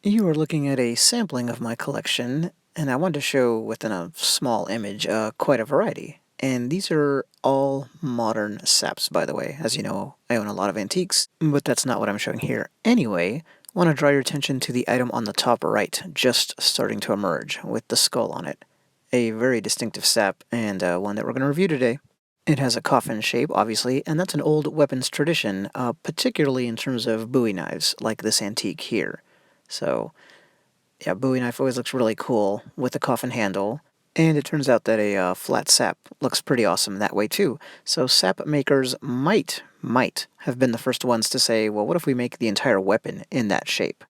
You are looking at a sampling of my collection, and I wanted to show within a small image quite a variety. And these are all modern saps, by the way. As you know, I own a lot of antiques, but that's not what I'm showing here. Anyway, I want to draw your attention to the item on the top right, just starting to emerge, with the skull on it. A very distinctive sap, and one that we're going to review today. It has a coffin shape, obviously, and that's an old weapons tradition, particularly in terms of bowie knives, like this antique here. So, yeah, bowie knife always looks really cool with the coffin handle, and it turns out that a flat sap looks pretty awesome that way too. So sap makers might have been the first ones to say, well, what if we make the entire weapon in that shape?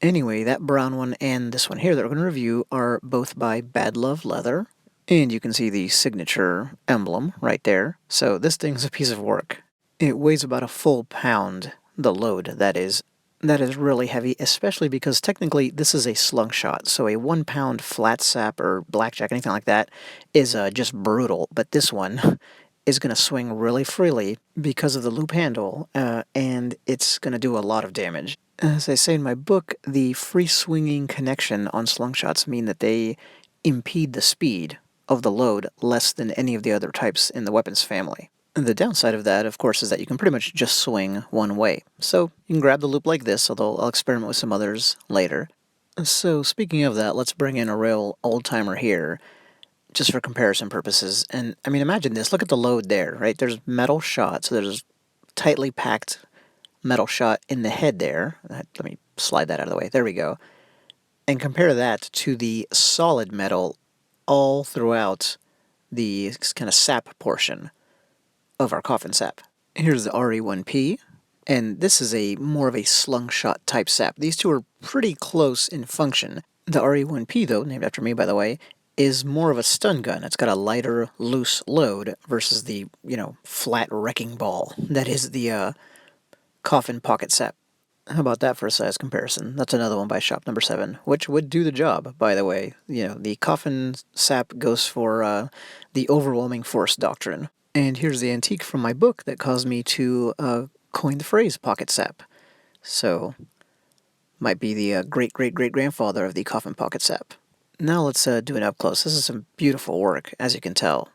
Anyway, that brown one and this one here that we're going to review are both by Bad Love Leather, and you can see the signature emblem right there. So this thing's a piece of work. It weighs about a full pound, the load, that is. That is really heavy, especially because technically this is a slungshot, so a 1 pound flat sap or blackjack, anything like that, is just brutal. But this one is going to swing really freely because of the loop handle, and it's going to do a lot of damage. As I say in my book, the free swinging connection on slungshots mean that they impede the speed of the load less than any of the other types in the weapons family. The downside of that, of course, is that you can pretty much just swing one way. So you can grab the loop like this, although I'll experiment with some others later. So speaking of that, let's bring in a real old-timer here, just for comparison purposes. And, I mean, imagine this. Look at the load there, right? There's metal shot, so there's tightly packed metal shot in the head there. Let me slide that out of the way. There we go. And compare that to the solid metal all throughout the kind of sap portion of our Coffin Sap. Here's the RE1P, and this is a more of a slungshot type sap. These two are pretty close in function. The RE1P, though, named after me by the way, is more of a stun gun. It's got a lighter, loose load versus the, flat wrecking ball that is the Coffin Pocket Sap. How about that for a size comparison? That's another one by Shop Number 7, which would do the job, by the way. The Coffin Sap goes for the overwhelming force doctrine. And here's the antique from my book that caused me to coin the phrase pocket sap. So, might be the great-great-great-grandfather of the coffin pocket sap. Now let's do an up-close. This is some beautiful work, as you can tell.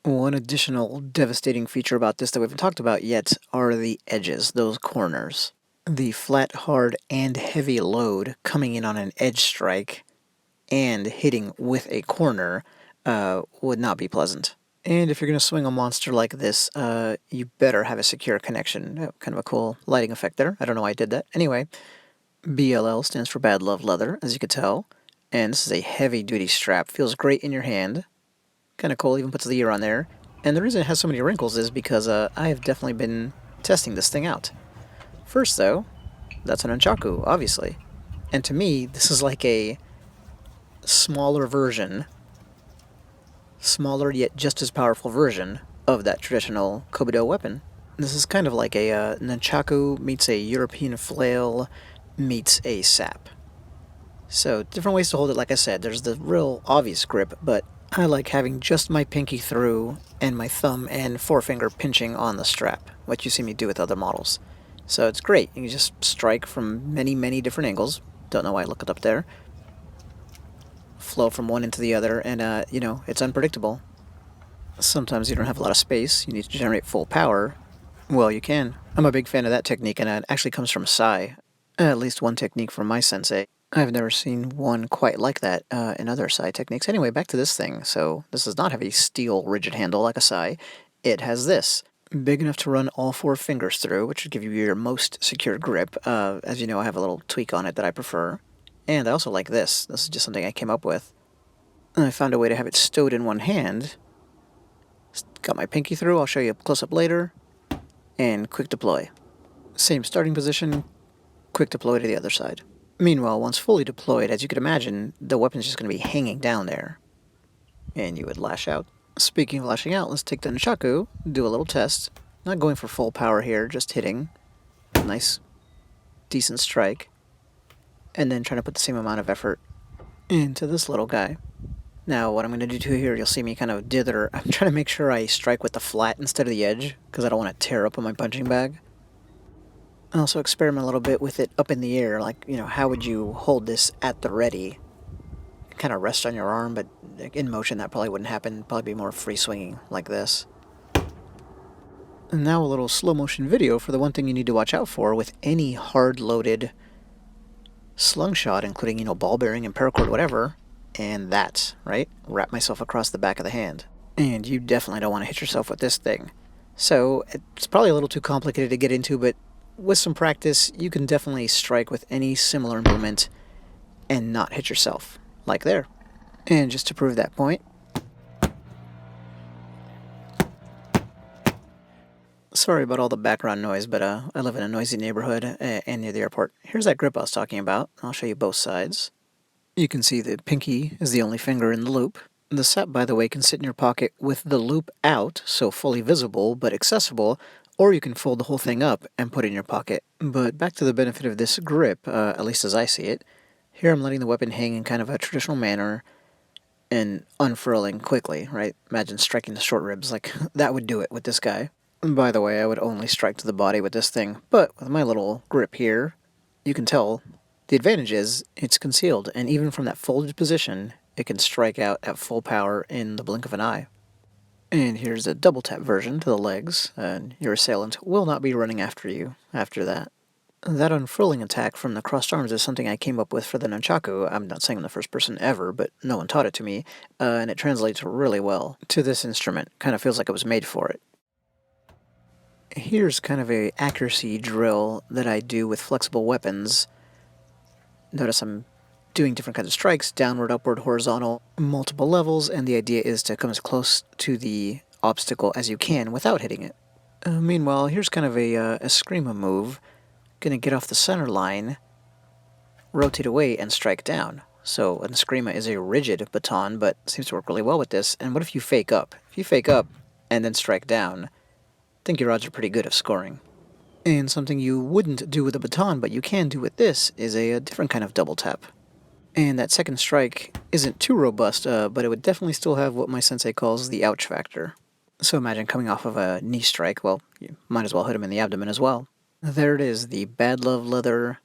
One additional devastating feature about this that we haven't talked about yet are the edges, those corners. The flat, hard, and heavy load coming in on an edge strike and hitting with a corner would not be pleasant. And if you're going to swing a monster like this, you better have a secure connection. Kind of a cool lighting effect there. I don't know why I did that. Anyway, BLL stands for Bad Love Leather, as you could tell. And this is a heavy-duty strap. Feels great in your hand. Kind of cool, even puts the ear on there. And the reason it has so many wrinkles is because I have definitely been testing this thing out. First, though, that's an nunchaku, obviously. And to me, this is like a smaller yet just as powerful version of that traditional kobudo weapon. This is kind of like a nunchaku meets a European flail meets a sap. So different ways to hold it, like I said. There's the real obvious grip, but I like having just my pinky through and my thumb and forefinger pinching on the strap, what you see me do with other models. So it's great. You can just strike from many different angles. Don't know why I look it up there. Flow from one into the other, and it's unpredictable. Sometimes you don't have a lot of space, you need to generate full power. Well, you can. I'm a big fan of that technique, and it actually comes from Sai. At least one technique from my sensei. I've never seen one quite like that in other Sai techniques. Anyway, back to this thing. So this does not have a steel rigid handle like a Sai. It has this. Big enough to run all 4 fingers through, which would give you your most secure grip. As you know, I have a little tweak on it that I prefer. And I also like this. This is just something I came up with. I found a way to have it stowed in one hand. Got my pinky through, I'll show you a close-up later. And quick deploy. Same starting position, quick deploy to the other side. Meanwhile, once fully deployed, as you could imagine, the weapon's just going to be hanging down there. And you would lash out. Speaking of lashing out, let's take the nunchaku, do a little test. Not going for full power here, just hitting. Nice, decent strike. And then trying to put the same amount of effort into this little guy. Now, what I'm going to do here, you'll see me kind of dither. I'm trying to make sure I strike with the flat instead of the edge, because I don't want to tear up on my punching bag. Also experiment a little bit with it up in the air, like, how would you hold this at the ready? Kind of rest on your arm, but in motion that probably wouldn't happen. Probably be more free swinging like this. And now a little slow motion video for the one thing you need to watch out for with any hard loaded slungshot, including, ball bearing and paracord, whatever. And that's, right? Wrap myself across the back of the hand. And you definitely don't want to hit yourself with this thing. So it's probably a little too complicated to get into, but with some practice, you can definitely strike with any similar implement and not hit yourself, like there. And just to prove that point, sorry about all the background noise, but I live in a noisy neighborhood and near the airport. Here's that grip I was talking about. I'll show you both sides. You can see the pinky is the only finger in the loop. The sap, by the way, can sit in your pocket with the loop out, so fully visible but accessible, or you can fold the whole thing up and put it in your pocket. But back to the benefit of this grip, at least as I see it. Here I'm letting the weapon hang in kind of a traditional manner and unfurling quickly, right? Imagine striking the short ribs, like that would do it with this guy. And by the way, I would only strike to the body with this thing, but with my little grip here, you can tell the advantage is it's concealed, and even from that folded position, it can strike out at full power in the blink of an eye. And here's a double tap version to the legs, and your assailant will not be running after you after that. That unfurling attack from the crossed arms is something I came up with for the nunchaku. I'm not saying I'm the first person ever, but no one taught it to me, and it translates really well to this instrument. Kind of feels like it was made for it. Here's kind of a accuracy drill that I do with flexible weapons. Notice I'm doing different kinds of strikes, downward, upward, horizontal, multiple levels, and the idea is to come as close to the obstacle as you can without hitting it. Meanwhile, here's kind of a screama move. Gonna get off the center line, rotate away, and strike down. So an screama is a rigid baton, but seems to work really well with this. And what if you fake up? If you fake up and then strike down, I think your odds are pretty good of scoring. And something you wouldn't do with a baton, but you can do with this, is a different kind of double tap. And that second strike isn't too robust, but it would definitely still have what my sensei calls the ouch factor. So imagine coming off of a knee strike, well, you might as well hit him in the abdomen as well. There it is, the Bad Love Leather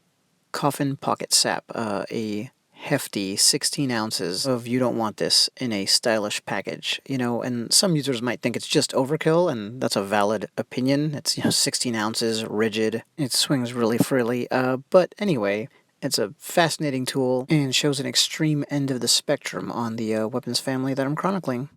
Coffin Pocket Sap, a hefty 16 ounces of You Don't Want This in a stylish package. And some users might think it's just overkill, and that's a valid opinion. It's, 16 ounces, rigid, it swings really freely, but anyway, it's a fascinating tool and shows an extreme end of the spectrum on the weapons family that I'm chronicling.